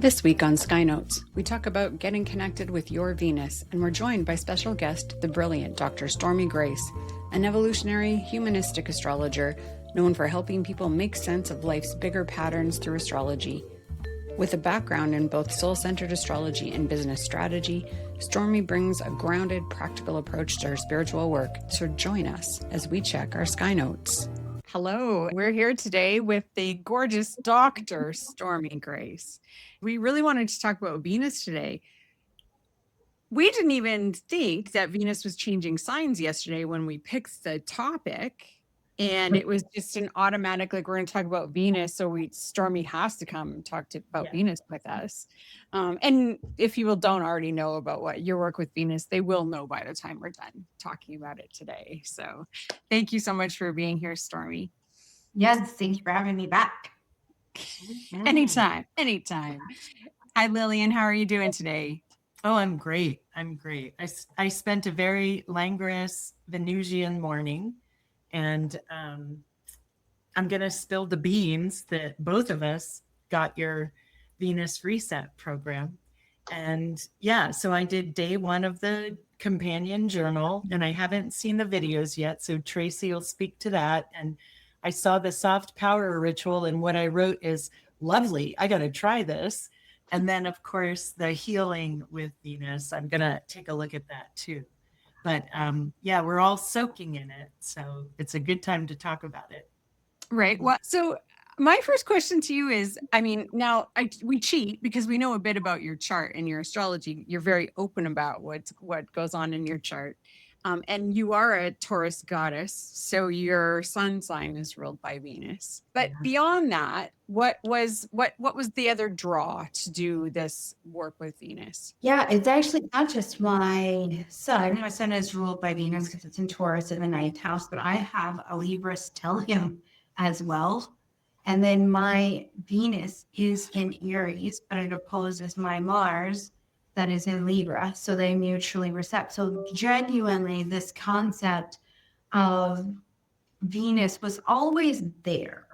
This week on Sky Notes, we talk about getting connected with your Venus, and we're joined by special guest, the brilliant Dr. Stormie Grace, an evolutionary, humanistic astrologer known for helping people make sense of life's bigger patterns through astrology. With a background in both soul-centered astrology and business strategy, Stormie brings a grounded, practical approach to her spiritual work, so join us as we check our Sky Notes. Hello, we're here today with the gorgeous Dr. Stormie Grace. We really wanted to talk about Venus today. We didn't even think that Venus was changing signs yesterday when we picked the topic. And it was just an automatic, like, we're going to talk about Venus. So Stormie has to come and talk about Venus with us. And if people don't already know about what your work with Venus, they will know by the time we're done talking about it today. So thank you so much for being here, Stormie. Yes, thank you for having me back. Anytime. Hi, Lillian. How are you doing today? Oh, I'm great. I spent a very languorous Venusian morning, and I'm going to spill the beans that both of us got your Venus Reset program. And yeah, so I did day one of the companion journal, and I haven't seen the videos yet. So Tracy will speak to that. And I saw the soft power ritual, and what I wrote is lovely. I got to try this. And then, of course, the healing with Venus, I'm going to take a look at that too. But yeah, we're all soaking in it. So it's a good time to talk about it. Right. Well, so my first question to you is, I mean, now we cheat because we know a bit about your chart and your astrology. You're very open about what goes on in your chart. And you are a Taurus goddess, so your sun sign is ruled by Venus. But beyond that, what was the other draw to do this work with Venus? Yeah, it's actually not just my sun. My sun is ruled by Venus because it's in Taurus in the ninth house, but I have a Libra stellium as well. And then my Venus is in Aries, but it opposes my Mars that is in Libra. So they mutually recept. So genuinely, this concept of Venus was always there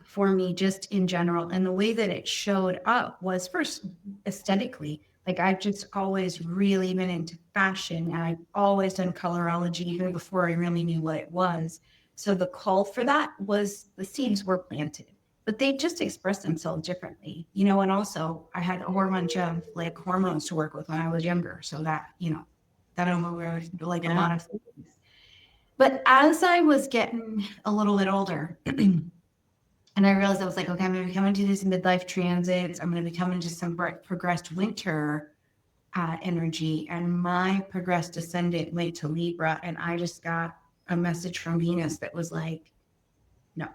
for me, just in general. And the way that it showed up was first aesthetically. Like, I've just always really been into fashion, and I've always done colorology even before I really knew what it was. So the call for that was, the seeds were planted, but they just expressed themselves differently, and also I had a whole bunch of like hormones to work with when I was younger. So that, that overrode like a lot of things. But as I was getting a little bit older, and I realized I was like, okay, I'm going to be coming to these midlife transits. I'm going to be coming to some progressed winter energy. And my progressed ascendant went to Libra. And I just got a message from Venus that was like, no,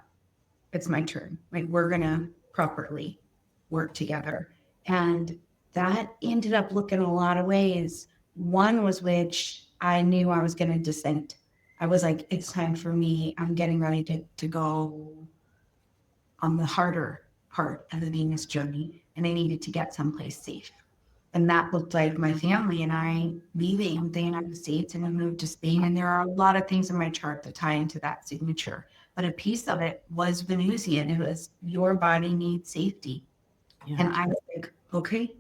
it's my turn. Like, we're going to properly work together. And that ended up looking a lot of ways. One was which I knew I was going to descend. I was like, it's time for me. I'm getting ready to go on the harder part of the Venus journey, and I needed to get someplace safe. And that looked like my family and I leaving the United States and I moved to Spain. And there are a lot of things in my chart that tie into that signature. But a piece of it was Venusian. It was, your body needs safety. Yeah. And I was like, okay,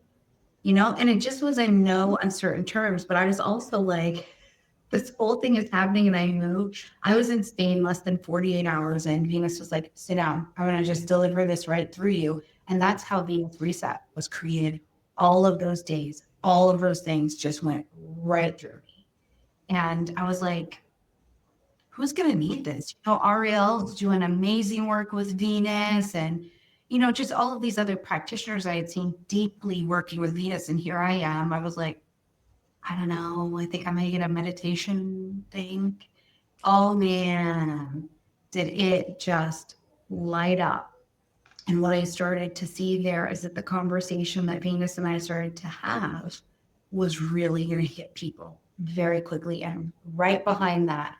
and it just was in no uncertain terms. But I was also like, this whole thing is happening and I moved. I was in Spain less than 48 hours and Venus was like, sit down. I'm going to just deliver this right through you. And that's how Venus Reset was created. All of those days, all of those things just went right through me. And I was like, who's going to need this? Ariel's doing amazing work with Venus, and, just all of these other practitioners I had seen deeply working with Venus. And here I am. I was like, I don't know. I think I may get a meditation thing. Oh man, did it just light up. And what I started to see there is that the conversation that Venus and I started to have was really going to hit people very quickly. And right behind that,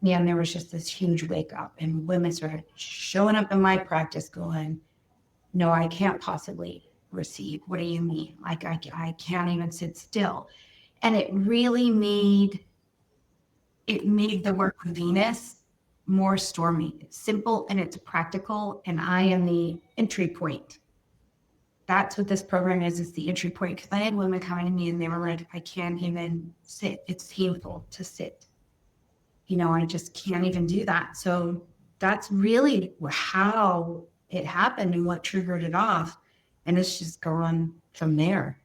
man, there was just this huge wake up, and women started showing up in my practice going, no, I can't possibly receive. What do you mean? Like, I can't even sit still. And it really made the work with Venus more Stormie. It's simple and it's practical, and I am the entry point that's what this program is. It's the entry point. Because I had women coming to me and they were like, I can't even sit. It's painful to sit. I just can't even do that. So that's really how it happened and what triggered it off. And it's just gone from there.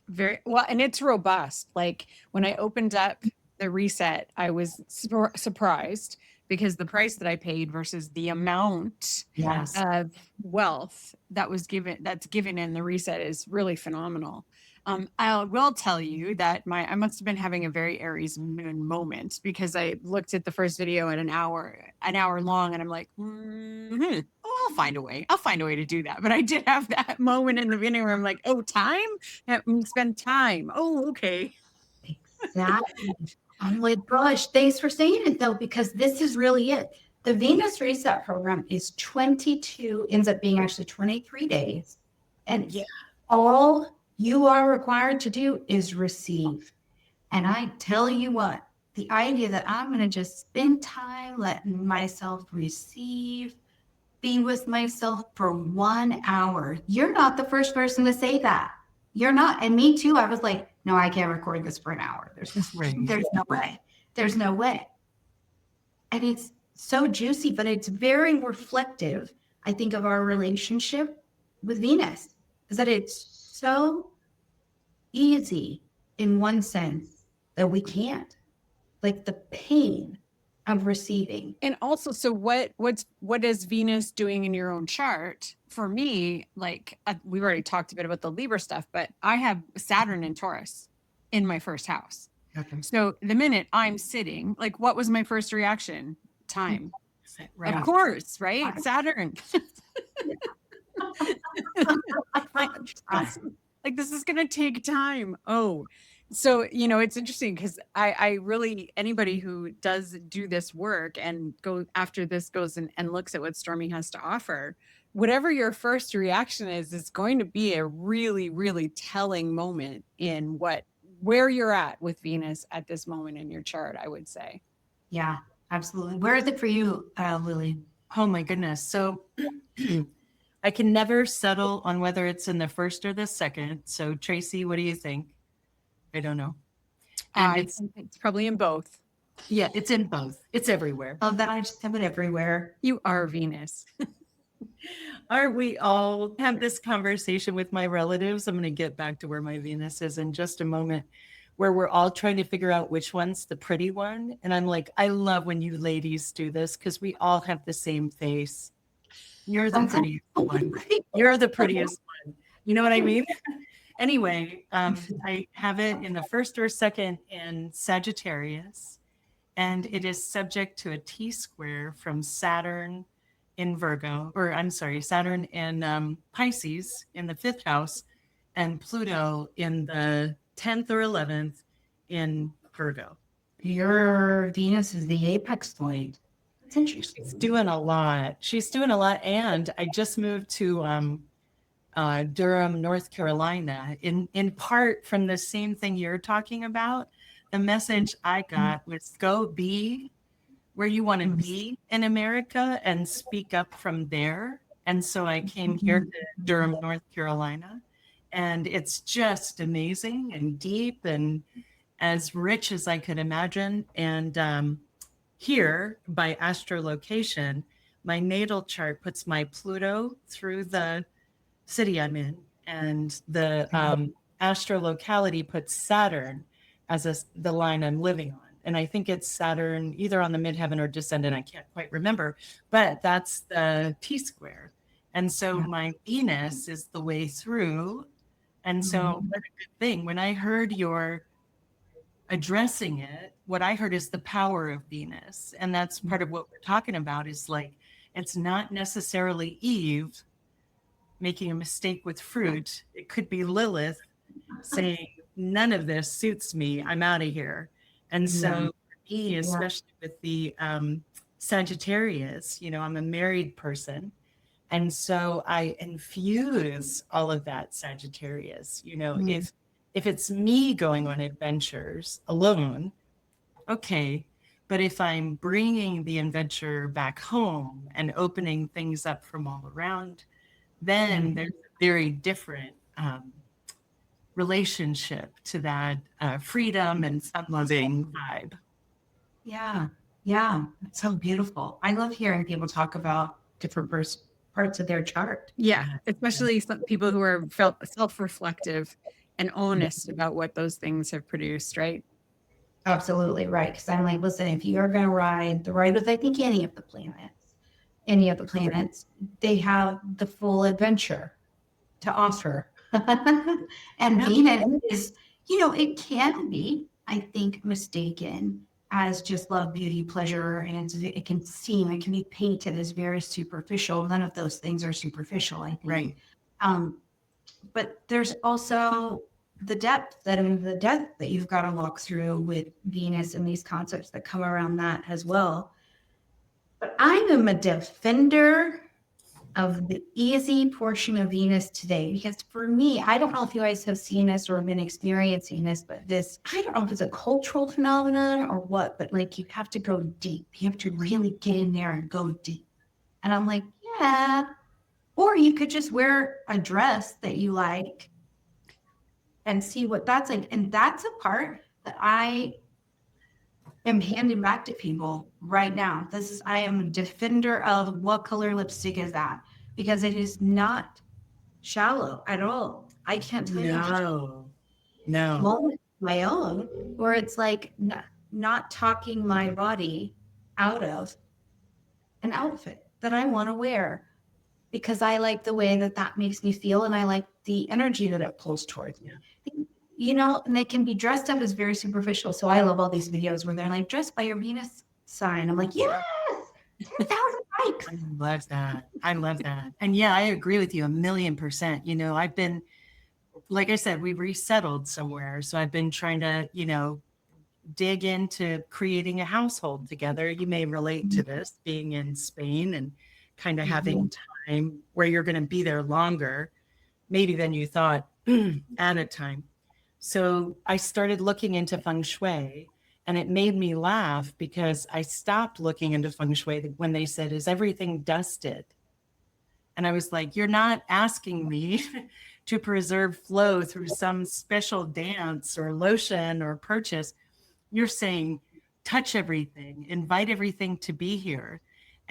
Very well, and it's robust. Like when I opened up the reset, I was surprised because the price that I paid versus the amount Yes. of wealth that's given in the reset is really phenomenal. I will tell you that I must have been having a very Aries moon moment because I looked at the first video at an hour long, and I'm like, oh, I'll find a way. I'll find a way to do that. But I did have that moment in the beginning where I'm like, oh, time? Spend time. Oh, okay. Exactly. I'm like, gosh, thanks for saying it though, because this is really it. The Venus Reset program is 22, ends up being actually 23 days. And Yeah. all you are required to do is receive. And I tell you what, the idea that I'm going to just spend time letting myself receive, be with myself for 1 hour. You're not the first person to say that. You're not. And me too. I was like, no, I can't record this for an hour. There's no way. There's no way. And it's so juicy, but it's very reflective, I think, of our relationship with Venus, is that it's so easy in one sense that we can't. Like the pain of receiving. And also, so what is Venus doing in your own chart? For me, like we've already talked a bit about the Libra stuff, but I have Saturn and Taurus in my first house. Okay. So the minute I'm sitting, like, what was my first reaction? Time. Right. Of course, right? Saturn. Like, this is going to take time. Oh, so, it's interesting because I really, anybody who does do this work and goes and looks at what Stormie has to offer, whatever your first reaction is going to be a really, really telling moment in where you're at with Venus at this moment in your chart, I would say. Yeah, absolutely. Where is it for you, Lily? Oh my goodness. So I can never settle on whether it's in the first or the second. So Tracy, what do you think? I don't know. And it's probably in both. Yeah, it's in both. It's everywhere. Love that. I just have it everywhere. You are Venus. Aren't we all have this conversation with my relatives? I'm going to get back to where my Venus is in just a moment, where we're all trying to figure out which one's the pretty one. And I'm like, I love when you ladies do this because we all have the same face. You're the prettiest one. You're the prettiest one. You know what I mean? Anyway, I have it in the first or second in Sagittarius, and it is subject to a T-square from Saturn in Virgo, or I'm sorry, Saturn in Pisces in the 5th house, and Pluto in the 10th or 11th in Virgo. Your Venus is the apex point. That's interesting. She's doing a lot. And I just moved to Durham, North Carolina, in part from the same thing you're talking about. The message I got was go be where you want to be in America and speak up from there. And so I came here to Durham, North Carolina, and it's just amazing and deep and as rich as I could imagine. And here by astrolocation, my natal chart puts my Pluto through the city I'm in, and the astrolocality puts Saturn as the line I'm living on. And I think it's Saturn either on the midheaven or descendant. I can't quite remember, but that's the T-square. And so my Venus is the way through. And so what a good thing. When I heard your addressing it, what I heard is the power of Venus. And that's part of what we're talking about is like, it's not necessarily Eve making a mistake with fruit. It could be Lilith saying, none of this suits me. I'm out of here. And so for me, especially with the Sagittarius, I'm a married person. And so I infuse all of that Sagittarius, if it's me going on adventures alone, okay. But if I'm bringing the adventure back home and opening things up from all around, then there's a very different relationship to that freedom and fun-loving vibe. Yeah. Yeah. It's so beautiful. I love hearing people talk about different parts of their chart. Yeah, especially some people who are felt self-reflective and honest about what those things have produced, right? Absolutely right. Because I'm like, listen, if you're going to ride the ride with, I think any of the planets, they have the full adventure to offer. And Venus is, it can be, I think, mistaken as just love, beauty, pleasure, and it can be painted as very superficial. None of those things are superficial, I think. Right. But there's also the depth that you've got to walk through with Venus and these concepts that come around that as well. But I am a defender of the easy portion of Venus today, because for me, I don't know if you guys have seen this or have been experiencing this, but I don't know if it's a cultural phenomenon or what, but like you have to go deep. You have to really get in there and go deep. And I'm like, yeah. Or you could just wear a dress that you like and see what that's like. And that's a part that I am handing back to people right now. I am a defender of what color lipstick is that, because it is not shallow at all. I can't tell you No. moment my own where it's like not talking my body out of an outfit that I want to wear, because I like the way that makes me feel, and I like the energy that it pulls towards me. And they can be dressed up as very superficial. So I love all these videos where they're like, dressed by your Venus sign. I'm like, yes, 10,000 likes. I love that. And yeah, I agree with you 1,000,000%. I've been, like I said, we resettled somewhere. So I've been trying to, dig into creating a household together. You may relate to this, being in Spain and kind of having time where you're going to be there longer, maybe than you thought at a time. So I started looking into feng shui, and it made me laugh because I stopped looking into feng shui when they said, is everything dusted? And I was like, you're not asking me to preserve flow through some special dance or lotion or purchase. You're saying, touch everything, invite everything to be here.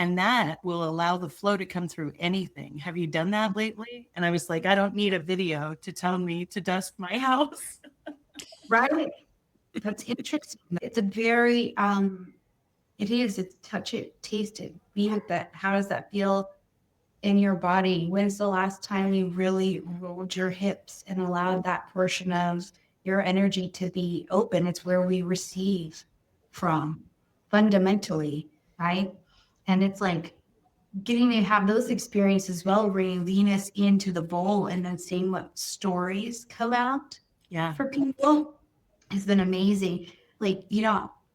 And that will allow the flow to come through anything. Have you done that lately? And I was like, I don't need a video to tell me to dust my house. Right. That's interesting. It's a very, it's touch it, taste it, be with that. How does that feel in your body? When's the last time you really rolled your hips and allowed that portion of your energy to be open? It's where we receive from fundamentally, right? And it's like getting to have those experiences as well, bringing Venus into the bowl and then seeing what stories come out for people has been amazing. Like,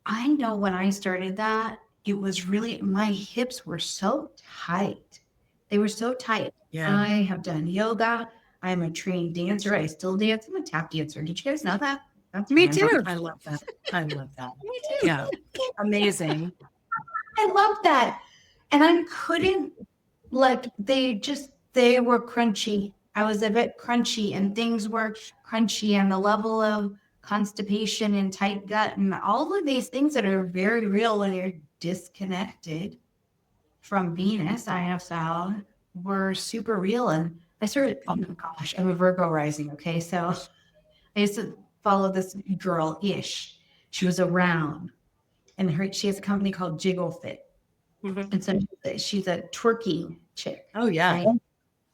I know when I started that, it was really, my hips were so tight. They were so tight. Yeah. I have done yoga. I'm a trained dancer. I still dance. I'm a tap dancer. Did you guys know that? That's Me random. too. I love that. Me too. Yeah. Amazing. I love that. And I couldn't, they were crunchy. I was a bit crunchy and things were crunchy, and the level of constipation and tight gut and all of these things that are very real when you're disconnected from Venus, I have found, were super real. And I started, oh my gosh, I'm a Virgo rising. Okay. So I used to follow this girl-ish. She was around, and she has a company called Jiggle Fit. Mm-hmm. And so she's a twerking chick. Oh, yeah. Right?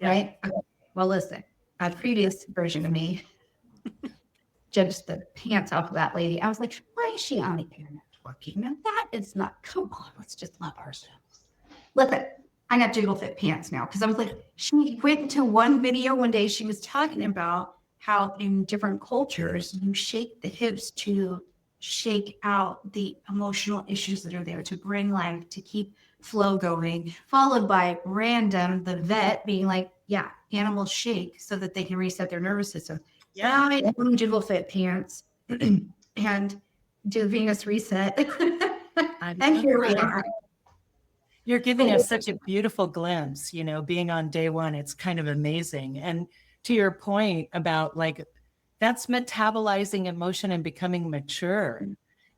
Right? Okay. Well, listen, a previous version of me judged the pants off of that lady. I was like, why is she on the internet twerking? Now that is not, come on, let's just love ourselves. Listen, I got Jiggle Fit pants now, because I was like, she went to one video one day, she was talking about how in different cultures, you shake the hips to shake out the emotional issues that are there, to bring life, to keep flow going, followed by random, the vet being like, yeah, animals shake so that they can reset their nervous system. Yeah, I own Jiggle Fit pants and do Venus reset. And here we are. You're giving us such a beautiful glimpse, you know, being on day one. It's kind of amazing. And to your point about like, that's metabolizing emotion and becoming mature.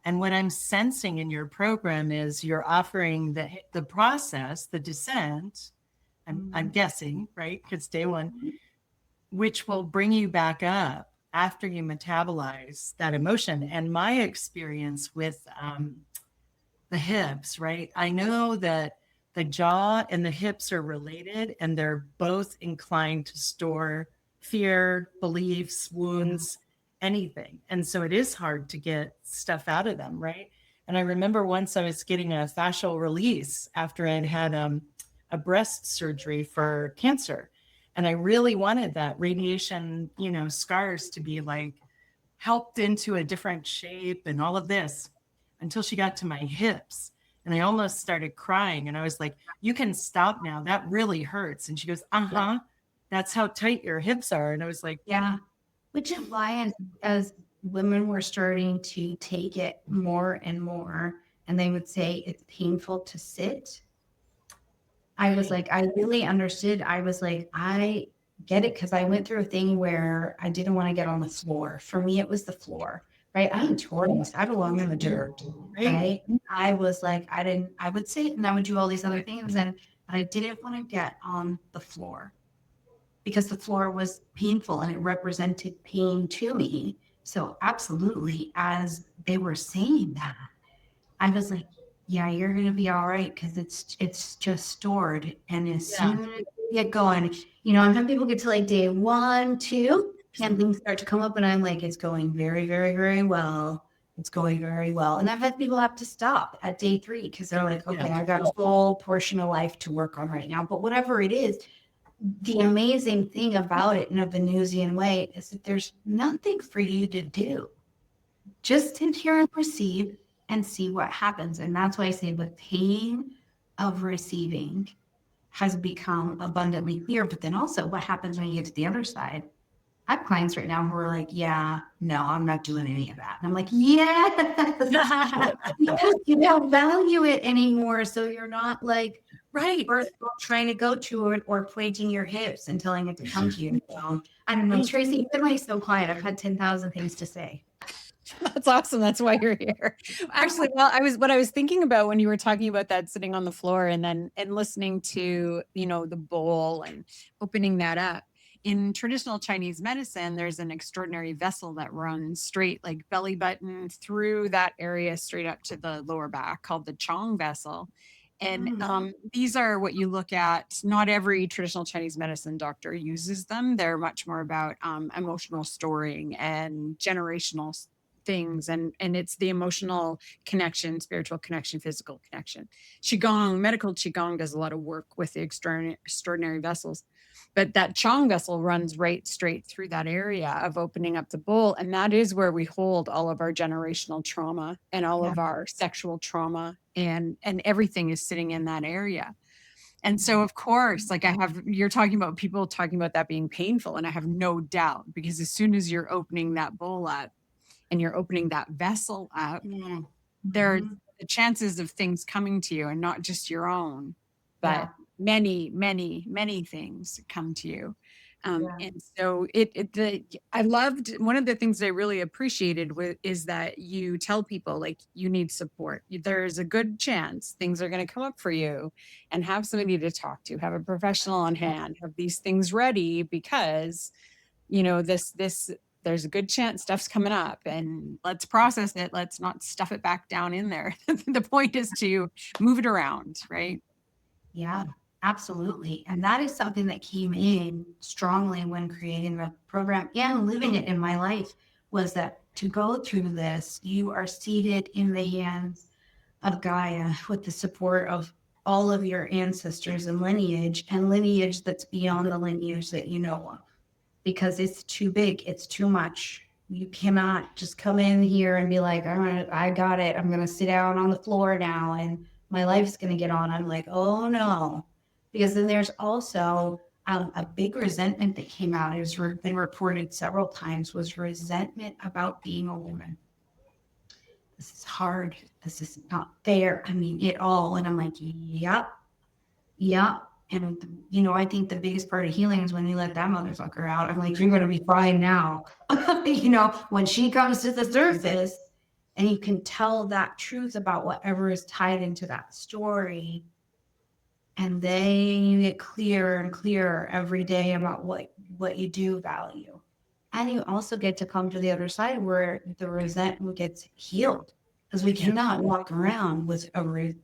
And what I'm sensing in your program is you're offering the process, the descent, I'm guessing, right? Because day one, which will bring you back up after you metabolize that emotion. And my experience with the hips, right? I know that the jaw and the hips are related, and they're both inclined to store fear, beliefs, wounds, anything. And so it is hard to get stuff out of them, right? And I remember once I was getting a fascial release after I'd had a breast surgery for cancer. And I really wanted that radiation, you know, scars to be like helped into a different shape and all of this until she got to my hips. And I almost started crying. And I was like, you can stop now. That really hurts. And she goes, uh-huh. That's how tight your hips are. And I was like, Yeah. Which is why as women were starting to take it more and more, and they would say it's painful to sit. I was like, I really understood. I was like, I get it, because I went through a thing where I didn't want to get on the floor. For me, it was the floor, right? I'm Taurus. I belong in the dirt, right? I was like, I would sit and I would do all these other things, and I didn't want to get on the floor because the floor was painful and it represented pain to me. So absolutely, as they were saying that, I was like, yeah, you're gonna be all right, because it's just stored. And as soon as you get going, you know, and some people get to like day 1, 2, and things start to come up, and I'm like, it's going very, very, very well. It's going very well. And I've had people have to stop at day 3 because they're like, okay, I got a whole portion of life to work on right now. But whatever it is, the amazing thing about it in a Venusian way is that there's nothing for you to do. Just sit here and receive and see what happens. And that's why I say the pain of receiving has become abundantly clear. But then also what happens when you get to the other side? I have clients right now who are like, yeah, no, I'm not doing any of that. And I'm like, yes, because you don't value it anymore. So you're not like, right, trying to go to it or pointing your hips and telling it to come to you. So, I don't know, Tracy, you've been like so quiet. I've had 10,000 things to say. That's awesome. That's why you're here. Actually, well, what I was thinking about when you were talking about that sitting on the floor and listening to, you know, the bowl and opening that up. In traditional Chinese medicine, there's an extraordinary vessel that runs straight, like belly button through that area, straight up to the lower back, called the Chong vessel. And these are what you look at. Not every traditional Chinese medicine doctor uses them. They're much more about emotional storing and generational things, and it's the emotional connection, spiritual connection, physical connection. Qigong, medical Qigong does a lot of work with the extraordinary vessels, but that Chong vessel runs right straight through that area of opening up the bowl, and that is where we hold all of our generational trauma and all of our sexual trauma, and everything is sitting in that area. And so, of course, like you're talking about people talking about that being painful, and I have no doubt, because as soon as you're opening that bowl up and you're opening that vessel up, there are the chances of things coming to you, and not just your own, but many, many, many things come to you. And so I loved, one of the things I really appreciated is that you tell people, like, you need support. There's a good chance things are going to come up for you, and have somebody to talk to, have a professional on hand, have these things ready, because, you know, there's a good chance stuff's coming up, and let's process it. Let's not stuff it back down in there. The point is to move it around, right? Yeah, absolutely. And that is something that came in strongly when creating the program and living it in my life, was that to go through this, you are seated in the hands of Gaia with the support of all of your ancestors and lineage that's beyond the lineage that you know of. Because it's too big, it's too much. You cannot just come in here and be like, all right, I got it. I'm going to sit down on the floor now and my life's going to get on. I'm like, oh no. Because then there's also a big resentment that came out. It's been reported several times, was resentment about being a woman. This is hard. This is not fair. I mean, it all. And I'm like, yep, Yeah. And, I think the biggest part of healing is when you let that motherfucker out. I'm like, you're going to be fine now. When she comes to the surface and you can tell that truth about whatever is tied into that story. And then you get clearer and clearer every day about what you do value. And you also get to come to the other side where the resentment gets healed. Because we cannot walk around with a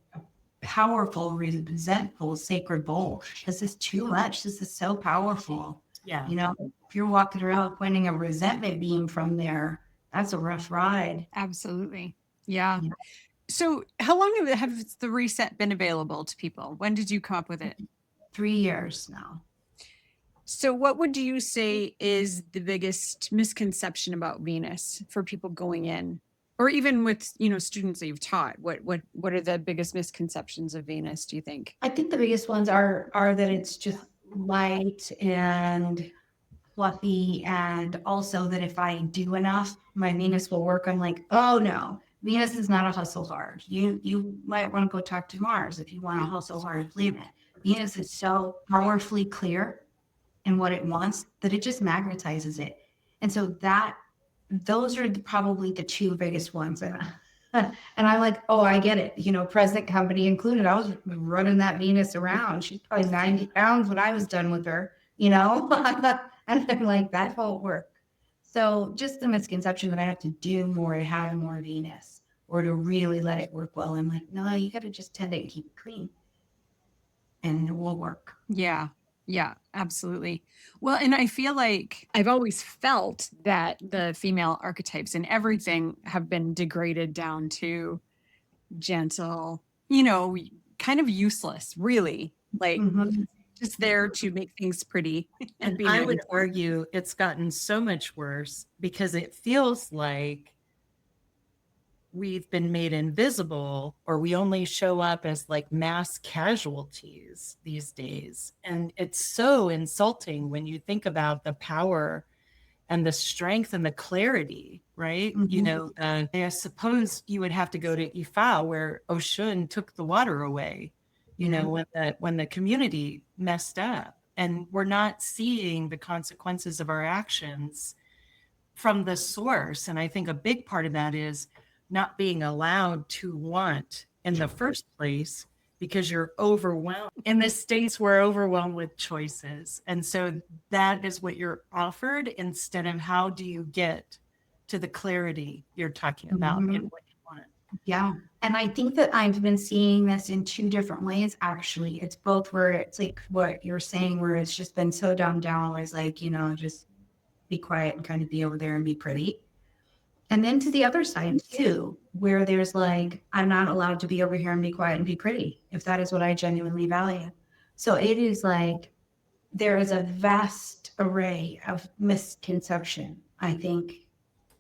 powerful, resentful, sacred bowl. This is too much. This is so powerful. Yeah. If you're walking around pointing a resentment beam from there, that's a rough ride. Absolutely. Yeah. Yeah. So how long have the reset been available to people? When did you come up with it? 3 years now. So what would you say is the biggest misconception about Venus for people going in? Or even with, students that you've taught, what are the biggest misconceptions of Venus, do you think? I think the biggest ones are that it's just light and fluffy, and also that if I do enough, my Venus will work. I'm like, oh no, Venus is not a hustle hard. You might want to go talk to Mars if you want to hustle hard planet. Venus is so powerfully clear in what it wants that it just magnetizes it. And so those are probably the two biggest ones. And I'm like, oh, I get it. Present company included. I was running that Venus around. She's probably 90 pounds when I was done with her, and I'm like, that won't work. So just the misconception that I have to do more to have more Venus or to really let it work well. I'm like, no, you got to just tend it and keep it clean and it will work. Yeah. Yeah, absolutely. Well, and I feel like I've always felt that the female archetypes and everything have been degraded down to gentle, kind of useless, really. Like just there to make things pretty. And I would argue it's gotten so much worse because it feels like we've been made invisible, or we only show up as like mass casualties these days. And it's so insulting when you think about the power and the strength and the clarity, right? I suppose you would have to go to Ifa where Oshun took the water away, when the community messed up, and we're not seeing the consequences of our actions from the source. And I think a big part of that is not being allowed to want in the first place because you're overwhelmed. In the States, we're overwhelmed with choices. And so that is what you're offered instead of how do you get to the clarity you're talking about and what you want. Yeah. And I think that I've been seeing this in two different ways, actually. It's both where it's like what you're saying, where it's just been so dumbed down, where it's like, just be quiet and kind of be over there and be pretty. And then to the other side too, where there's like, I'm not allowed to be over here and be quiet and be pretty, if that is what I genuinely value. So it is like, there is a vast array of misconception, I think,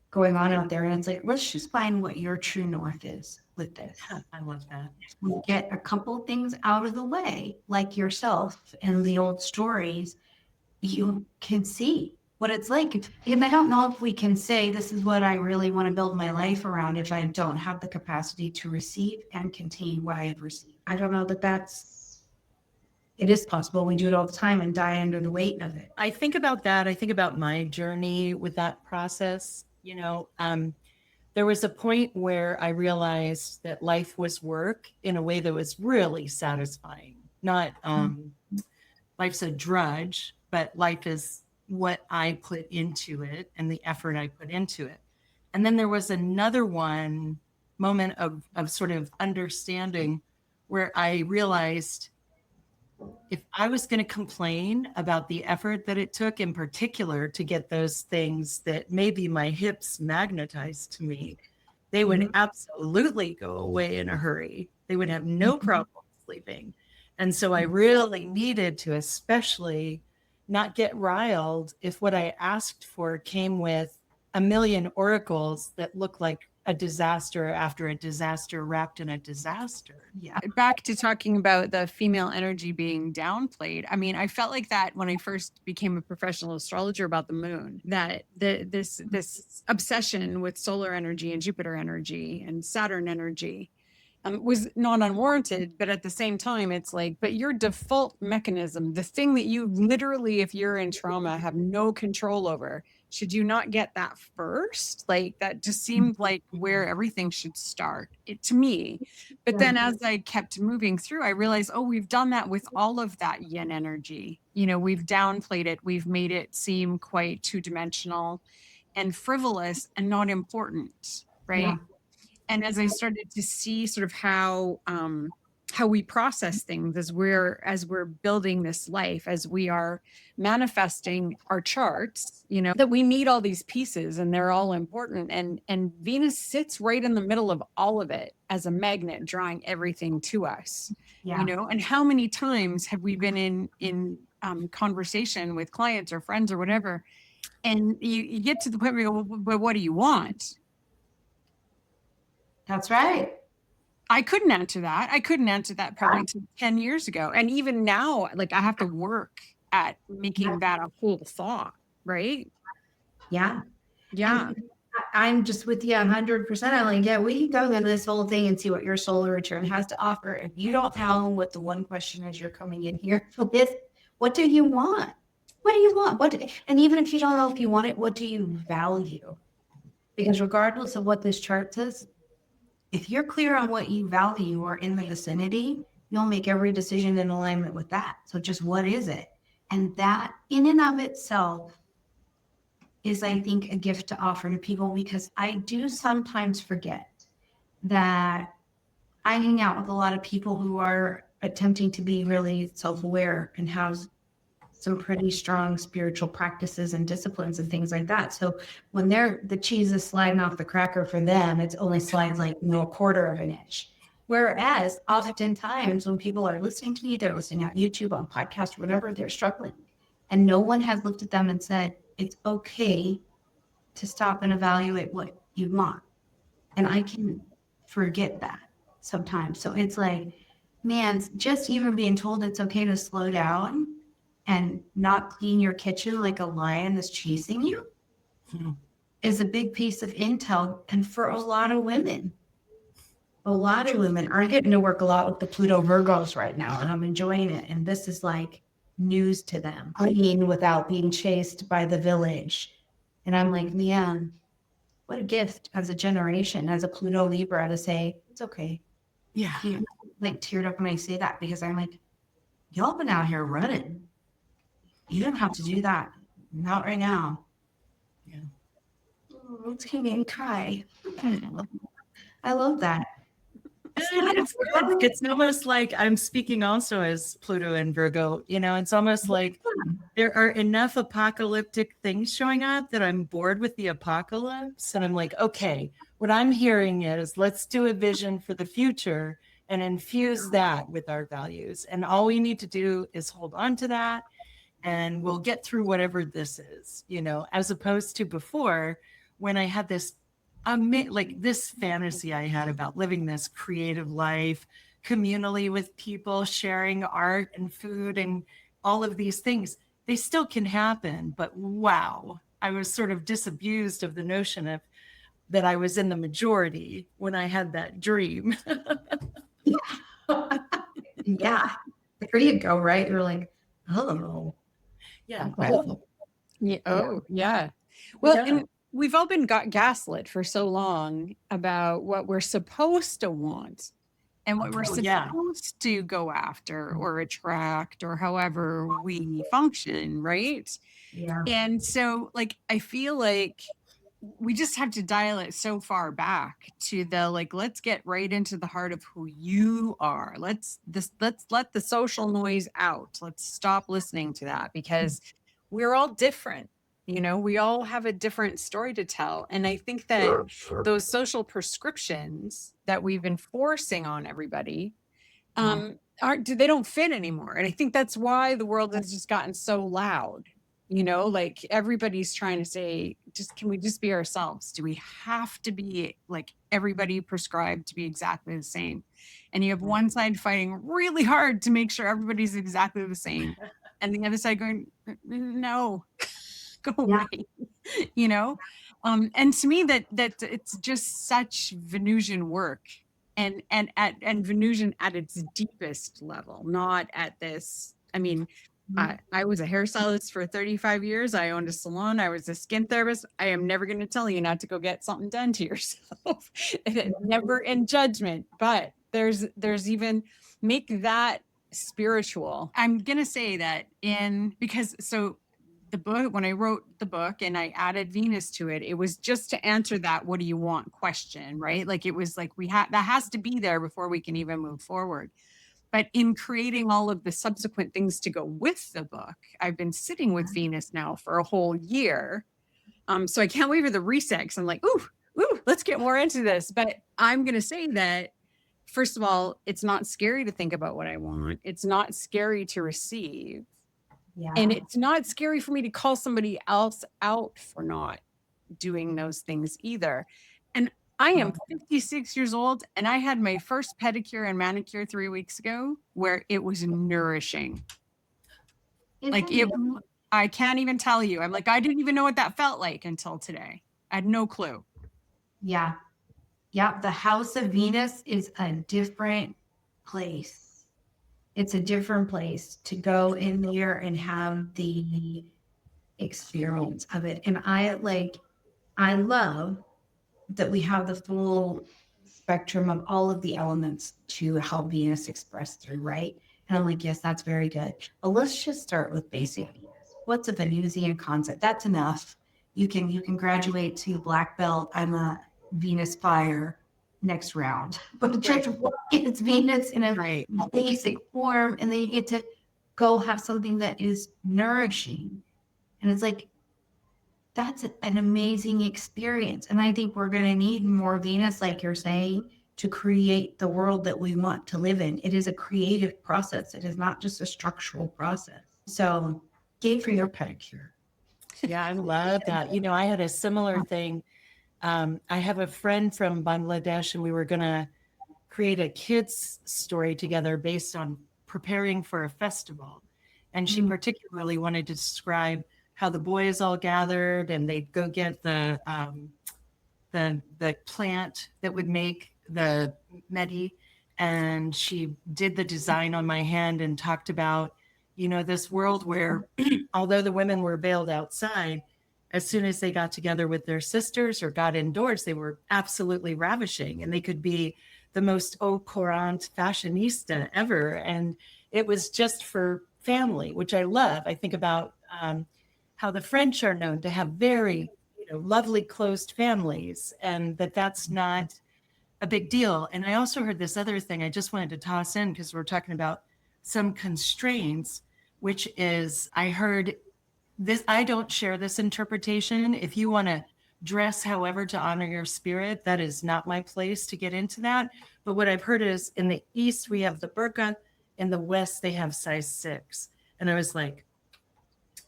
going on out there. And it's like, let's just find what your true north is with this. I love that. We get a couple things out of the way, like yourself and the old stories, you can see what it's like. And I don't know if we can say this is what I really want to build my life around if I don't have the capacity to receive and contain what I have received. I don't know that it is possible. We do it all the time and die under the weight of it. I think about that. I think about my journey with that process. There was a point where I realized that life was work in a way that was really satisfying. Not life's a drudge, but life is what I put into it and the effort I put into it. And then there was another moment of sort of understanding where I realized if I was going to complain about the effort that it took in particular to get those things that maybe my hips magnetized to me, they would absolutely go away in a hurry. They would have no problem sleeping. And so I really needed to especially not get riled if what I asked for came with a million oracles that look like a disaster after a disaster wrapped in a disaster. Yeah. Back to talking about the female energy being downplayed. I mean, I felt like that when I first became a professional astrologer about the moon, that this obsession with solar energy and Jupiter energy and Saturn energy, was not unwarranted, but at the same time, it's like, but your default mechanism, the thing that you literally, if you're in trauma, have no control over, should you not get that first? Like that just seemed like where everything should start, to me. But then as I kept moving through, I realized, oh, we've done that with all of that yin energy. We've downplayed it. We've made it seem quite two-dimensional and frivolous and not important, right? Yeah. And as I started to see sort of how we process things as we're building this life, as we are manifesting our charts, that we need all these pieces and they're all important. And Venus sits right in the middle of all of it as a magnet, drawing everything to us. Yeah. And how many times have we been in conversation with clients or friends or whatever, and you get to the point where you go, well, but what do you want? That's right. I couldn't answer that. I couldn't answer that probably 10 years ago. And even now, like I have to work at making that a whole thought, right? Yeah. Yeah. I'm just with you 100%. I'm like, yeah, we can go through this whole thing and see what your solar return has to offer. If you don't know what the one question is you're coming in here for this, what do you want? What do you want? And even if you don't know if you want it, what do you value? Because regardless of what this chart says, if you're clear on what you value or in the vicinity, you'll make every decision in alignment with that. So just what is it? And that in and of itself is, I think, a gift to offer to people, because I do sometimes forget that I hang out with a lot of people who are attempting to be really self-aware and have some pretty strong spiritual practices and disciplines and things like that. So when the cheese is sliding off the cracker for them, it's only slides like a quarter of an inch. Whereas oftentimes when people are listening to me, they're listening on YouTube, on podcasts, whatever, they're struggling. And no one has looked at them and said, it's okay to stop and evaluate what you want. And I can forget that sometimes. So it's like, man, just even being told it's okay to slow down and not clean your kitchen like a lion is chasing you is a big piece of intel. And for a lot of women are getting to work a lot with the Pluto Virgos right now, and I'm enjoying it. And this is like news to them. Clean without being chased by the village. And I'm like, man, what a gift as a generation, as a Pluto Libra, to say, it's okay. Yeah. You like teared up when I say that, because I'm like, y'all been out here running. You don't have to do that. Not right now. Yeah. Let's and cry. I love that. It's almost like I'm speaking also as Pluto and Virgo. It's almost like there are enough apocalyptic things showing up that I'm bored with the apocalypse. And I'm like, okay, what I'm hearing is let's do a vision for the future and infuse that with our values. And all we need to do is hold on to that. And we'll get through whatever this is, as opposed to before, when I had this this fantasy I had about living this creative life communally with people, sharing art and food and all of these things. They still can happen, but wow, I was sort of disabused of the notion of that I was in the majority when I had that dream. Yeah, there you go. Right, you're like, oh. Yeah. Yeah. Oh, yeah. Well, Yeah. and we've all been gaslit for so long about what we're supposed to want and what we're supposed to go after or attract or however we function, right? Yeah. And so, like, I feel like we just have to dial it so far back to the let's get right into the heart of who you are. Let's let the social noise out. Let's stop listening to that, because we're all different. We all have a different story to tell. And I think that those social prescriptions that we've been forcing on everybody they don't fit anymore. And I think that's why the world has just gotten so loud. Like everybody's trying to say, can we just be ourselves? Do we have to be like everybody prescribed to be exactly the same? And you have one side fighting really hard to make sure everybody's exactly the same. And the other side going, no, go away. And to me that it's just such Venusian work and Venusian at its deepest level, not at this. I mean, I was a hairstylist for 35 years. I owned a salon. I was a skin therapist. I am never going to tell you not to go get something done to yourself. Never in judgment, but there's even make that spiritual. I'm going to say that because the book, when I wrote the book and I added Venus to it, it was just to answer that what do you want question, right? Like it was like that has to be there before we can even move forward. But in creating all of the subsequent things to go with the book, I've been sitting with Venus now for a whole year. So I can't wait for the reset because I'm like, ooh, let's get more into this. But I'm going to say that, first of all, it's not scary to think about what I want. It's not scary to receive. Yeah. And it's not scary for me to call somebody else out for not doing those things either. And I am 56 years old and I had my first pedicure and manicure 3 weeks ago where it was nourishing. I can't even tell you. I'm like, I didn't even know what that felt like until today. I had no clue. Yeah. Yeah. The house of Venus is a different place. It's a different place to go in there and have the experience of it. And I love that we have the full spectrum of all of the elements to how Venus expressed through, right? And I'm like, yes, that's very good. But let's just start with basic Venus. What's a Venusian concept? That's enough. You can graduate to black belt. I'm a Venus fire next round. But just what is Venus in a basic form, and then you get to go have something that is nourishing. And it's like, that's an amazing experience. And I think we're going to need more Venus, like you're saying, to create the world that we want to live in. It is a creative process. It is not just a structural process. So, yay for your pedicure. Yeah, I love that. You know, I had a similar thing. I have a friend from Bangladesh, and we were going to create a kids story together based on preparing for a festival. And she particularly wanted to describe how the boys all gathered and they'd go get the plant that would make the medi. And she did the design on my hand and talked about, you know, this world where although the women were veiled outside, as soon as they got together with their sisters or got indoors, they were absolutely ravishing and they could be the most au courant fashionista ever. And it was just for family, which I love. I think about how the French are known to have very, lovely closed families, and that's not a big deal. And I also heard this other thing I just wanted to toss in because we're talking about some constraints, which is I heard this. I don't share this interpretation. If you want to dress however to honor your spirit, that is not my place to get into that. But what I've heard is in the East, we have the burqa. In the West, they have size 6. And I was like,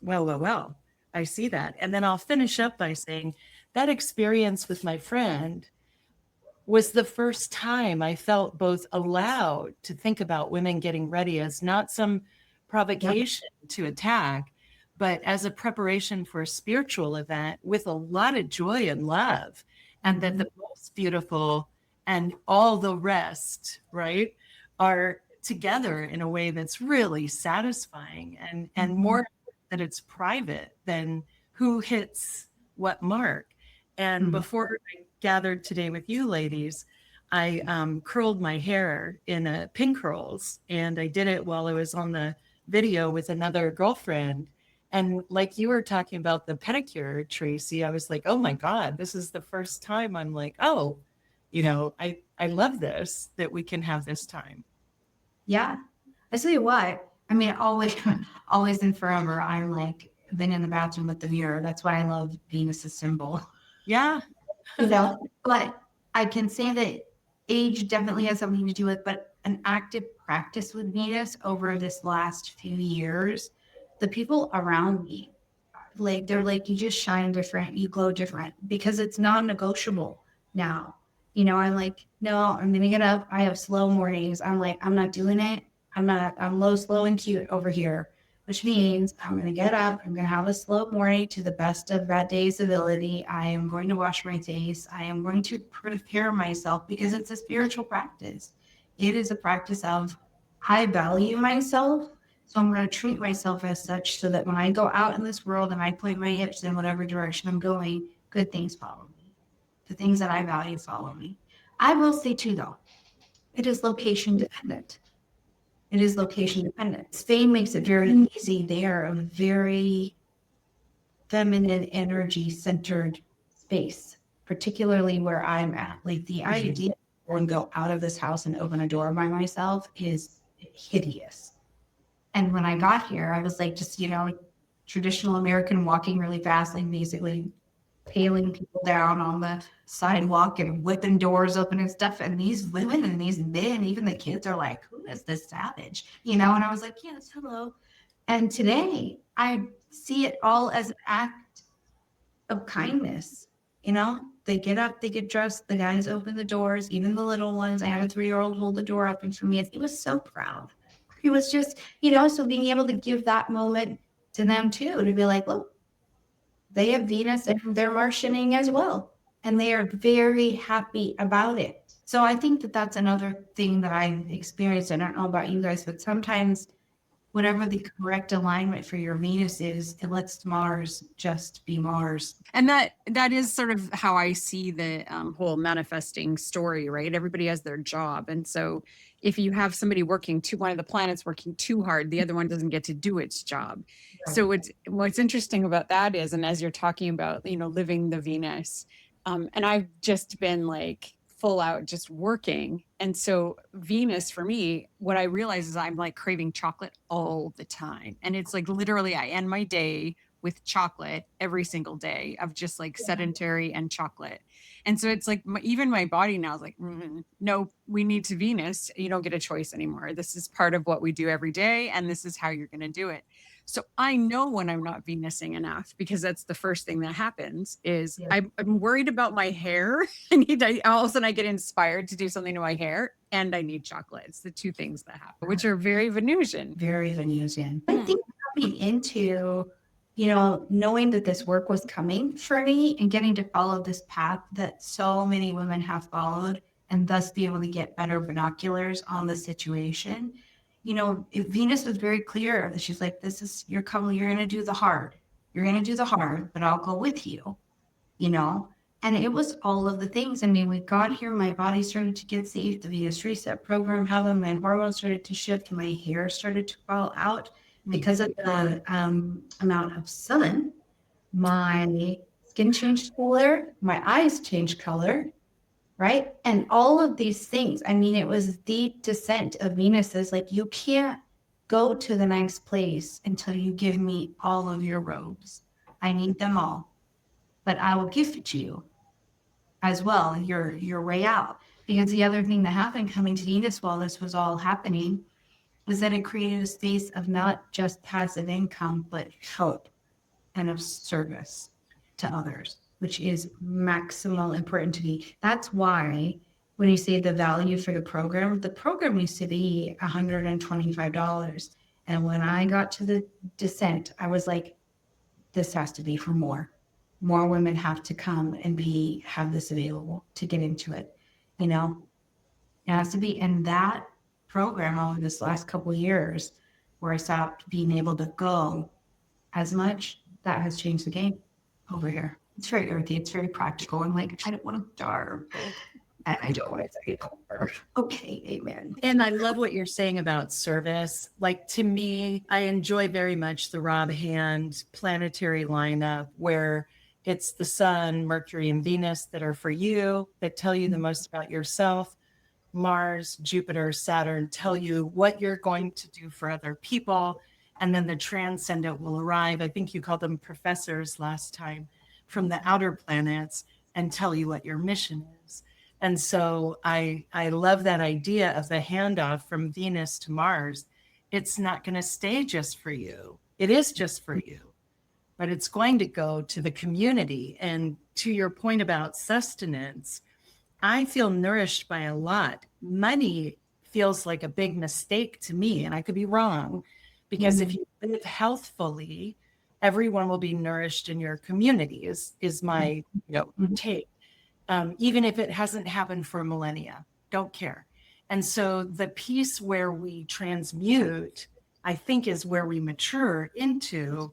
well, I see that. And then I'll finish up by saying that experience with my friend was the first time I felt both allowed to think about women getting ready as not some provocation to attack, but as a preparation for a spiritual event with a lot of joy and love. And that the most beautiful and all the rest, right, are together in a way that's really satisfying and more that it's private than who hits what mark. And before I gathered today with you ladies, I curled my hair in pin curls, and I did it while I was on the video with another girlfriend. And like you were talking about the pedicure, Tracy, I was like, oh my God, this is the first time I'm like, oh, I love this, that we can have this time. Yeah. I tell you what, I mean, always and forever, I'm like, been in the bathroom with the mirror. That's why I love Venus's symbol. Yeah. But I can say that age definitely has something to do with, but an active practice with Venus over this last few years, the people around me, they're like, you just shine different, you glow different, because it's non-negotiable now. I'm like, no, I'm going to get up. I have slow mornings. I'm like, I'm not doing it. I'm low, slow, and cute over here. which means I'm going to get up. I'm going to have a slow morning to the best of that day's ability. I am going to wash my face. I am going to prepare myself because it's a spiritual practice. It is a practice of I value myself. So I'm going to treat myself as such so that when I go out in this world and I point my hips in whatever direction I'm going, good things follow me. The things that I value follow me. I will say too, though, it is location dependent. It is location dependent. Spain makes it very easy. They are a very feminine energy centered space, particularly where I'm at. Like the idea of go out of this house and open a door by myself is hideous. And when I got here, I was like, just, traditional American walking really fast, like basically paling people down on the sidewalk and whipping doors open and stuff. And these women and these men, even the kids are like, who is this savage? And I was like, yes, hello. And today I see it all as an act of kindness. They get up, they get dressed, the guys open the doors, even the little ones. I had a 3-year-old hold the door open for me. It was so proud. It was just, so being able to give that moment to them too, to be like, look, they have Venus and they're Martianing as well. And they are very happy about it. So I think that that's another thing that I've experienced. I don't know about you guys, but sometimes whatever the correct alignment for your Venus is, it lets Mars just be Mars. And that is sort of how I see the whole manifesting story, right? Everybody has their job. And so if you have somebody one of the planets working too hard, the other one doesn't get to do its job. Right. So what's interesting about that is, and as you're talking about, living the Venus, and I've just been like full out just working. And so Venus for me, what I realize is I'm like craving chocolate all the time. And it's like literally I end my day with chocolate every single day of just like sedentary and chocolate. And so it's like even my body now is like, no, we need to Venus. You don't get a choice anymore. This is part of what we do every day. And this is how you're going to do it. So I know when I'm not Venusing enough, because that's the first thing that happens is I'm worried about my hair. All of a sudden I get inspired to do something to my hair and I need chocolate. It's the two things that happen, which are very Venusian. Very Venusian. I think coming into, knowing that this work was coming for me and getting to follow this path that so many women have followed and thus be able to get better binoculars on the situation. Venus was very clear that she's like, this is you're going to do the hard. You're going to do the hard, but I'll go with you, And it was all of the things. I mean, we got here, my body started to get safe. The Venus Reset program happened. My hormones started to shift. My hair started to fall out because of the amount of sun. My skin changed color. My eyes changed color. Right. And all of these things, I mean, it was the descent of Venus is like, you can't go to the next place until you give me all of your robes. I need them all, but I will gift you as well your way out. Because the other thing that happened coming to Venus while this was all happening was that it created a space of not just passive income, but help and of service to others, which is maximal important to me. That's why when you say the value for the program used to be $125. And when I got to the descent, I was like, this has to be for more. More women have to come and have this available to get into it. It has to be in that program over this last couple of years where I stopped being able to go as much. That has changed the game over here. It's very earthy. It's very practical. I'm like, I don't want to starve. And I don't want to say okay, amen. And I love what you're saying about service. Like to me, I enjoy very much the Rob Hand planetary lineup where it's the Sun, Mercury, and Venus that are for you, that tell you the most about yourself. Mars, Jupiter, Saturn tell you what you're going to do for other people. And then the transcendent will arrive. I think you called them professors last time from the outer planets and tell you what your mission is. And so I love that idea of the handoff from Venus to Mars. It's not going to stay just for you. It is just for you, but it's going to go to the community. And to your point about sustenance, I feel nourished by a lot. Money feels like a big mistake to me, and I could be wrong, because if you live healthfully, everyone will be nourished in your community is my take. Even if it hasn't happened for millennia, don't care. And so the piece where we transmute, I think, is where we mature into,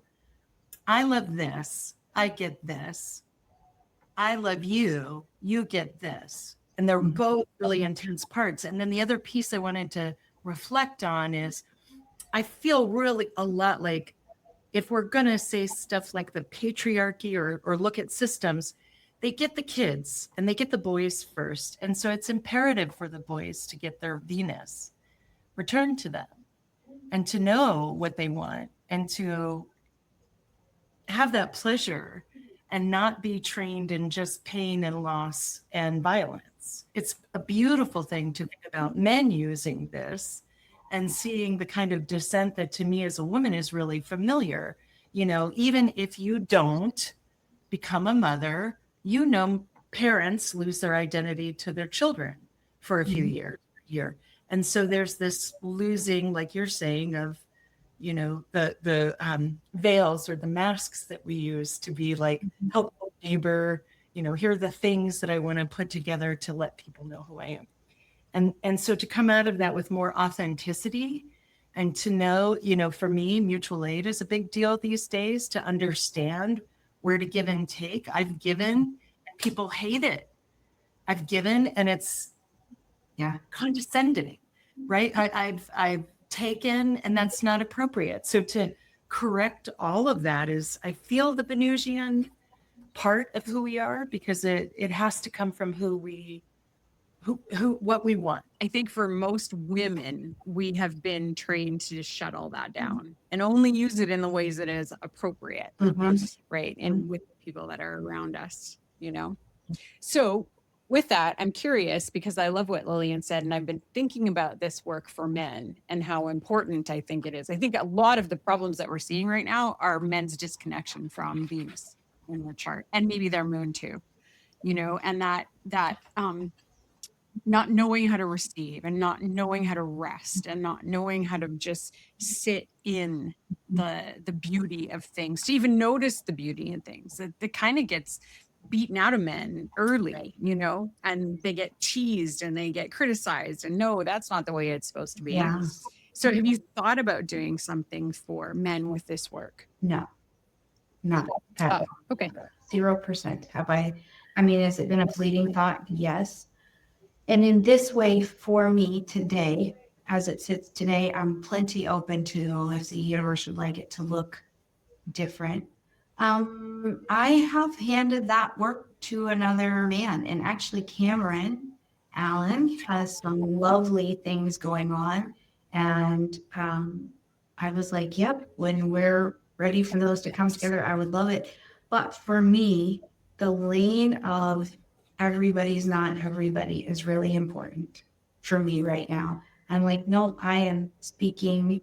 I love this, I get this. I love you, you get this. And they're both really intense parts. And then the other piece I wanted to reflect on is I feel really a lot like if we're going to say stuff like the patriarchy or look at systems, they get the kids and they get the boys first. And so it's imperative for the boys to get their Venus returned to them and to know what they want and to have that pleasure and not be trained in just pain and loss and violence. It's a beautiful thing to think about men using this and seeing the kind of descent that to me as a woman is really familiar. Even if you don't become a mother, parents lose their identity to their children for a few years. And so there's this losing, like you're saying, of the veils or the masks that we use to be like helpful neighbor, here are the things that I want to put together to let people know who I am. And so to come out of that with more authenticity and to know, for me, mutual aid is a big deal these days, to understand where to give and take. I've given and people hate it. I've given and it's condescending, right? I've taken and that's not appropriate. So to correct all of that is, I feel the Venusian part of who we are, because it has to come from what we want. I think for most women, we have been trained to just shut all that down and only use it in the ways that is appropriate, right? And with the people that are around us, So with that, I'm curious because I love what Lillian said, and I've been thinking about this work for men and how important I think it is. I think a lot of the problems that we're seeing right now are men's disconnection from Venus in their chart, and maybe their moon too, and that not knowing how to receive and not knowing how to rest and not knowing how to just sit in the beauty of things, to even notice the beauty in things. That kind of gets beaten out of men early, and they get teased and they get criticized, and no, that's not the way it's supposed to be. Yeah. So have you thought about doing something for men with this work? No, not at all. Okay. 0%. Has it been a fleeting thought? Yes. And in this way, for me today, as it sits today, I'm plenty open to if the universe would like it to look different. I have handed that work to another man, and actually Cameron Allen has some lovely things going on. And I was like, yep, when we're ready for those to come together, I would love it. But for me, the lane of everybody's not everybody is really important for me right now. I'm like, no, I am speaking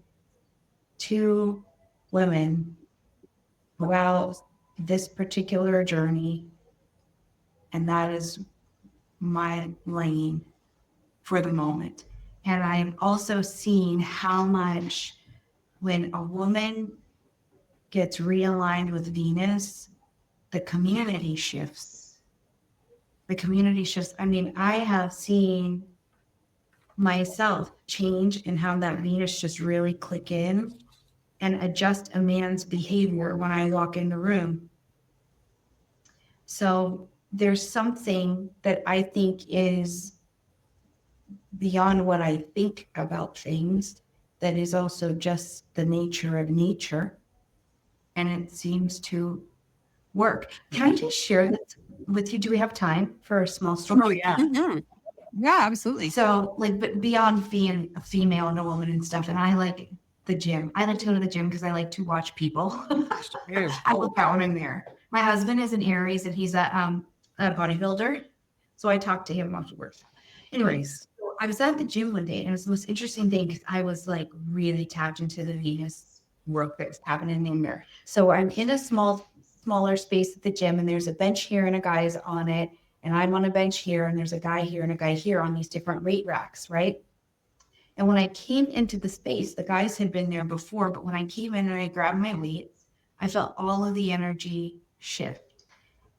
to women about this particular journey, and that is my lane for the moment. And I'm also seeing how much when a woman gets realigned with Venus, the community shifts. I have seen myself change in how that Venus just really click in and adjust a man's behavior when I walk in the room. So there's something that I think is beyond what I think about things, that is also just the nature of nature. And it seems to work. Can I just share this with you? Do we have time for a small story? Oh, yeah. Mm-hmm. Yeah, absolutely. So, but beyond being a female and a woman and stuff, and I like the gym. I like to go to the gym because I like to watch people. I look out when I'm there. My husband is an Aries, and he's a bodybuilder. So I talked to him afterwards. Anyways, so I was at the gym one day, and it was the most interesting thing because I was like really tapped into the Venus work that's happening in there. So I'm in a smaller space at the gym, and there's a bench here and a guy's on it, and I'm on a bench here, and there's a guy here and a guy here on these different weight racks, right? And when I came into the space, the guys had been there before, but when I came in and I grabbed my weights, I felt all of the energy shift.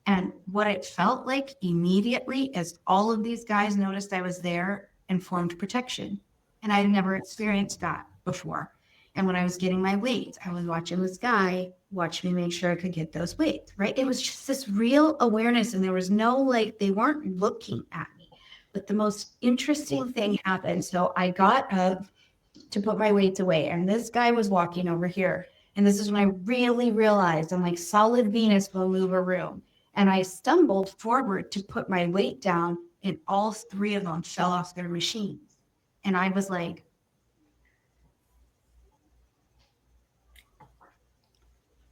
And what it felt like immediately is all of these guys noticed I was there and formed protection. And I had never experienced that before. And when I was getting my weights, I was watching this guy watch me make sure I could get those weights, right? It was just this real awareness. And there was no, like, they weren't looking at me. But the most interesting thing happened. So I got up to put my weights away, and this guy was walking over here. And this is when I really realized I'm like, solid Venus will move a room. And I stumbled forward to put my weight down, and all three of them fell off their machines. And I was like,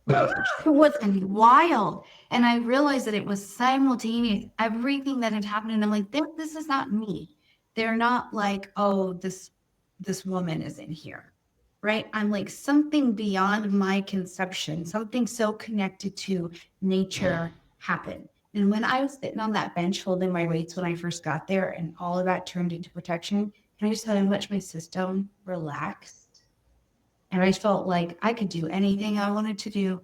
it was wild. And I realized that it was simultaneous, everything that had happened. And I'm like, this is not me. They're not like, oh, this woman is in here, right? I'm like, something beyond my conception, something so connected to nature happened. And when I was sitting on that bench holding my weights when I first got there, and all of that turned into protection, and I just had how much my system relaxed. And I felt like I could do anything I wanted to do.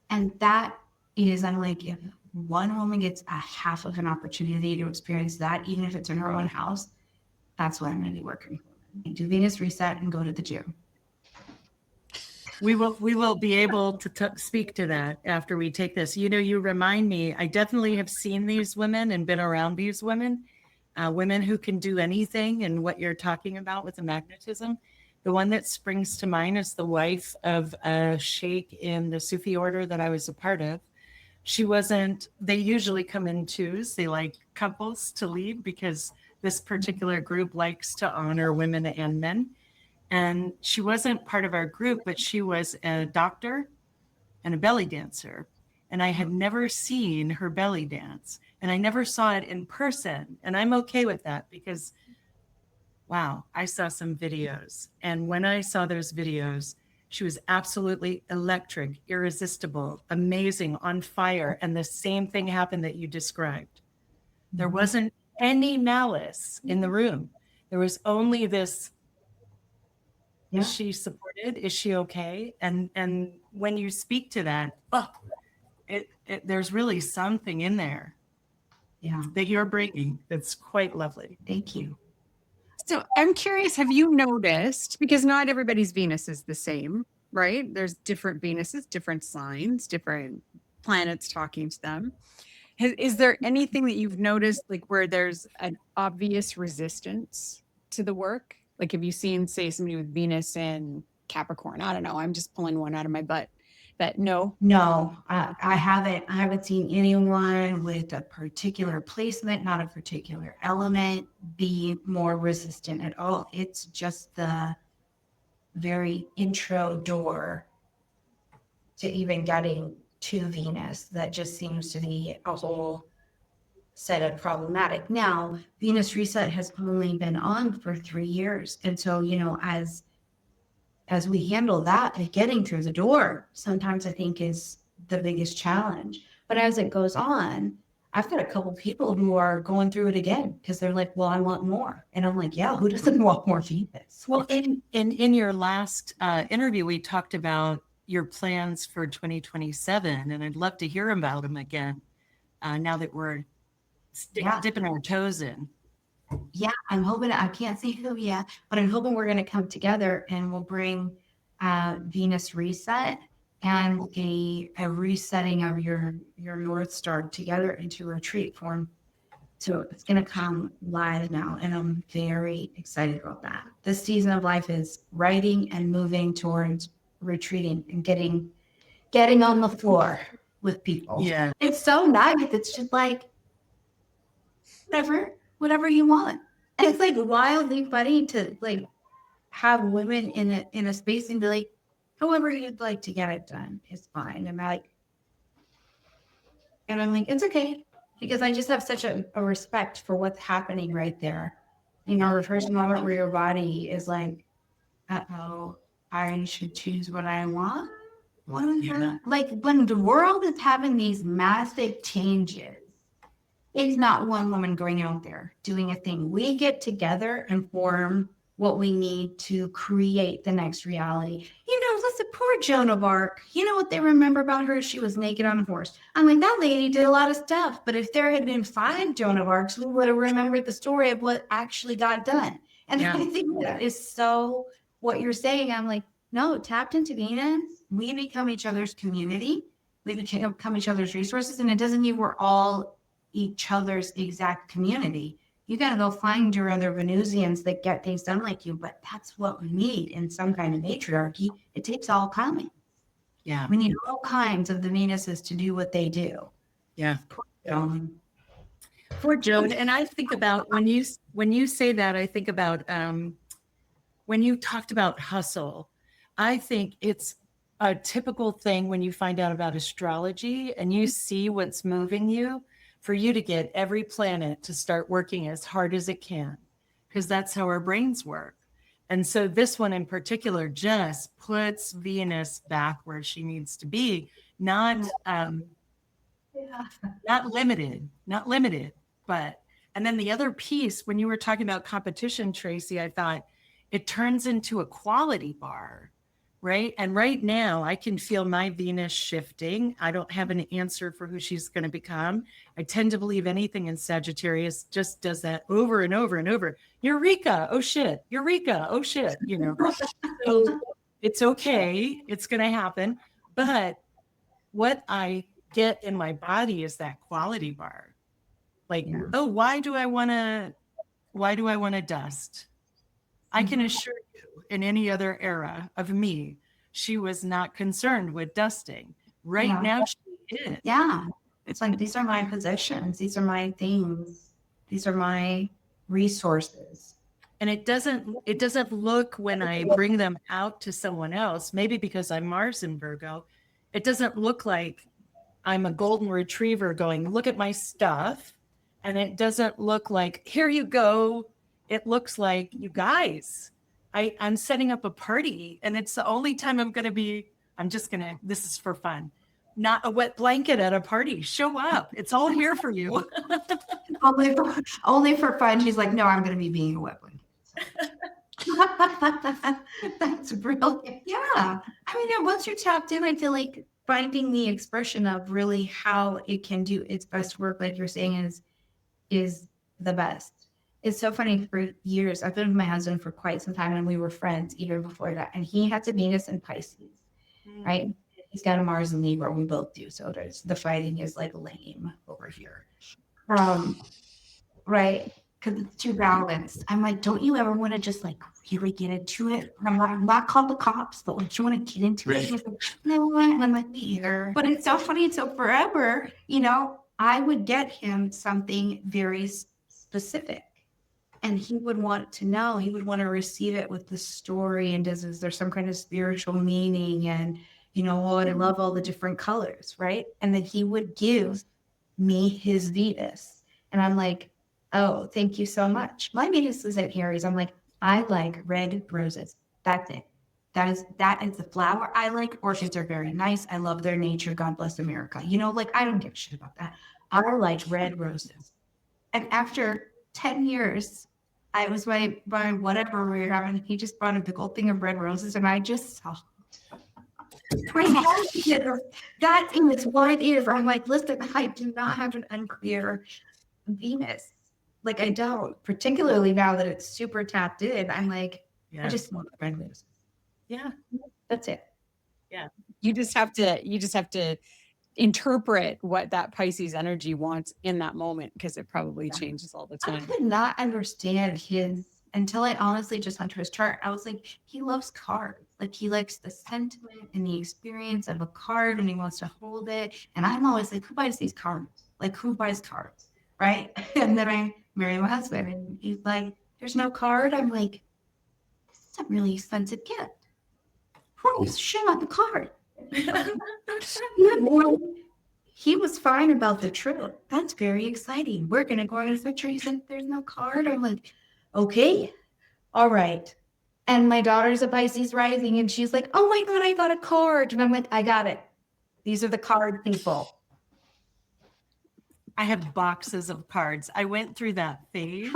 And that is, I'm like, if one woman gets a half of an opportunity to experience that, even if it's in her own house, that's what I'm going to be working for. Do Venus reset and go to the gym. We will be able to speak to that after we take this. You know, you remind me, I definitely have seen these women and been around these women, women who can do anything, and what you're talking about with the magnetism. The one that springs to mind is the wife of a sheikh in the Sufi order that I was a part of. They usually come in twos. They like couples to lead because this particular group likes to honor women and men. And she wasn't part of our group, but she was a doctor and a belly dancer. And I had never seen her belly dance, and I never saw it in person. And I'm okay with that because, wow, I saw some videos. And when I saw those videos, she was absolutely electric, irresistible, amazing, on fire. And the same thing happened that you described. There wasn't any malice in the room. There was only this, is she supported? Is she okay? And when you speak to that, there's really something in there that you're bringing that's quite lovely. Thank you. So I'm curious, have you noticed, because not everybody's Venus is the same, right? There's different Venuses, different signs, different planets talking to them. Is there anything that you've noticed, like where there's an obvious resistance to the work? Like, have you seen, say, somebody with Venus in Capricorn? I don't know. I'm just pulling one out of my butt. But no. No, I haven't seen anyone with a particular placement, not a particular element, be more resistant at all. It's just the very intro door to even getting to Venus that just seems to be a whole set of problematic. Now, Venus reset has only been on for 3 years. And so, you know, as we handle that, and getting through the door sometimes I think is the biggest challenge. But as it goes on, I've got a couple people who are going through it again because they're like, well, I want more. And I'm like, yeah, who doesn't want more Venus? Well, in your last interview, we talked about your plans for 2027, and I'd love to hear about them again now that we're dipping our toes in. Yeah, I'm hoping, I can't say who yet, but I'm hoping we're going to come together and we'll bring Venus reset and a resetting of your North Star together into retreat form. So it's going to come live now, and I'm very excited about that. This season of life is writing and moving towards retreating and getting on the floor with people. Yeah, it's so nice. It's just like whatever you want. And it's like wildly funny to like have women in a space and be like, however you'd like to get it done is fine. And I'm like, it's okay. Because I just have such a respect for what's happening right there. You know, the first moment where your body is like, uh-oh, I should choose what I want. Like when the world is having these massive changes, it's not one woman going out there doing a thing. We get together and form what we need to create the next reality. You know, listen, poor Joan of Arc. You know what they remember about her? She was naked on a horse. I'm like, that lady did a lot of stuff. But if there had been 5 Joan of Arcs, we would have remembered the story of what actually got done. And Yeah. I think that is so what you're saying. I'm like, no, tapped into Venus, we become each other's community. We become each other's resources. And it doesn't mean we're all each other's exact community. You got to go find your other Venusians that get things done like you. But that's what we need in some kind of matriarchy. It takes all kinds. Yeah. We need all kinds of the Venuses to do what they do. Yeah. Poor Joan. For Joan, and I think about when you say that, I think about when you talked about hustle. I think it's a typical thing when you find out about astrology and you see what's moving you, for you to get every planet to start working as hard as it can, because that's how our brains work. And so this one in particular just puts Venus back where she needs to be, not limited, but, and then the other piece, when you were talking about competition, Tracy, I thought it turns into a quality bar, right? And right now I can feel my Venus shifting. I don't have an answer for who she's going to become. I tend to believe anything in Sagittarius just does that over and over and over. Eureka, oh shit. Eureka, oh shit. You know, so it's okay. It's going to happen. But what I get in my body is that quality bar. Like, oh, why do I want to dust? I can assure you, in any other era of me, she was not concerned with dusting. Right now, she is. Yeah. It's like, these are my possessions. These are my things. These are my resources. And it doesn't look, when I bring them out to someone else, maybe because I'm Mars in Virgo, it doesn't look like I'm a golden retriever going, look at my stuff. And it doesn't look like, here you go. It looks like, you guys, I'm setting up a party, and it's the only time this is for fun. Not a wet blanket at a party. Show up. It's all here for you. only for fun. She's like, no, I'm going to be being a wet blanket. That's brilliant. Yeah. I mean, once you're tapped in, I feel like finding the expression of really how it can do its best work, like you're saying, is the best. It's so funny. For years, I've been with my husband for quite some time, and we were friends even before that. And he has a Venus in Pisces, right? He's got a Mars in Libra. We both do. So the fighting is like lame over here. Right? Because it's too balanced. I'm like, don't you ever want to just like really get into it? And I'm not called the cops, but like, you want to get into it? Like, no, I'm like, either. But it's so funny. So forever, I would get him something very specific. And he would want to know, he would want to receive it with the story. And is there some kind of spiritual meaning? And, I love all the different colors, right? And then he would give me his Venus. And I'm like, oh, thank you so much. My Venus is at Aries. I'm like, I like red roses. That's it. That is the flower I like. Orchids are very nice. I love their nature. God bless America. I don't give a shit about that. I like red roses. And after 10 years, I was by whatever we were having. He just brought a big old thing of red roses, and I just saw that in its wide ears. I'm like, listen, I do not have an unclear Venus. Like, I don't, particularly now that it's super tapped in. I'm like, I just want red roses. Yeah, that's it. Yeah, you just have to interpret what that Pisces energy wants in that moment, because it probably changes all the time. I could not understand his until I honestly just went to his chart. I was like, he loves cards. Like, he likes the sentiment and the experience of a card, and he wants to hold it. And I'm always like, who buys these cards? Like, who buys cards? Right? And then I marry my husband, and he's like, there's no card. I'm like, this is a really expensive gift. Who gives a shit about the card? He was fine about the trip. That's very exciting. We're going to go on a picture. He said, there's no card. I'm like, okay, all right. And my daughter's a Pisces rising, and she's like, oh my God, I got a card. And I'm like, I got it. These are the card people. I have boxes of cards. I went through that phase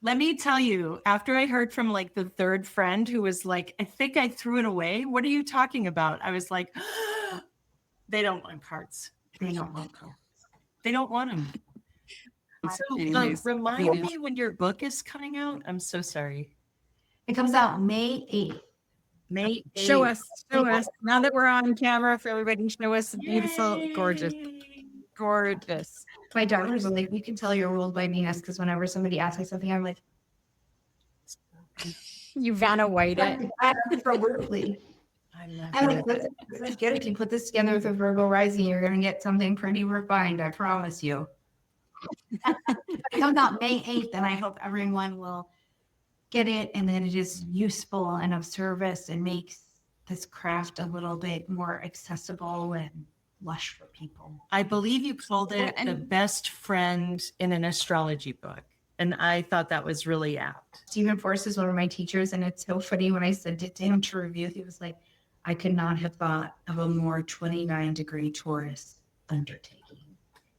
Let me tell you, after I heard from like the third friend who was like, I think I threw it away. What are you talking about? I was like, they don't want cards. They don't want to. They don't want them. So Anyways, remind me when your book is coming out. I'm so sorry. It comes out May 8th. May show 8th. us, show us. Now that we're on camera for everybody, show us the beautiful, gorgeous, Yay. gorgeous. My daughters are like, we can tell you're ruled by Venus because whenever somebody asks me something, I'm like, You Vanna White it. absolutely. I'm not I'm gonna- like, let's get it. If you put this together with a Virgo rising, you're going to get something pretty refined. I promise you. It comes out May 8th, and I hope everyone will get it and that it is useful and of service and makes this craft a little bit more accessible and lush for people. I believe you called it Yeah, the and- best friend in an astrology book. And I thought that was really apt. Stephen Forrest is one of my teachers, and it's so funny when I sent it to him to review, he was like, I could not have thought of a more 29-degree Taurus undertaking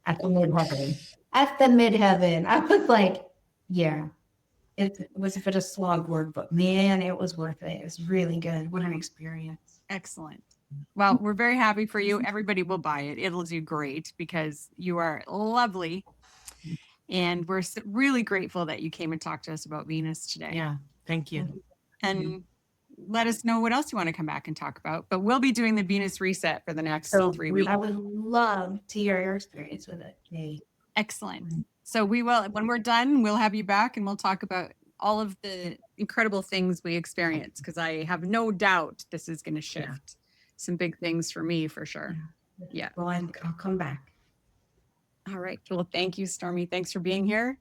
at the midheaven. At the midheaven. I was like, yeah, it was a bit of slog work, but man, it was worth it. It was really good. What an experience. Excellent. Well, we're very happy for you. Everybody will buy it. It'll do great because you are lovely. And we're really grateful that you came and talked to us about Venus today. Yeah. Thank you. And let us know what else you want to come back and talk about. But we'll be doing the Venus reset for the next 3 weeks. I would love to hear your experience with it. Yay. Excellent. So we will, when we're done, we'll have you back and we'll talk about all of the incredible things we experience because I have no doubt this is going to shift some big things for me for sure. Yeah. Well, I'll come back. All right. Well, thank you, Stormie. Thanks for being here.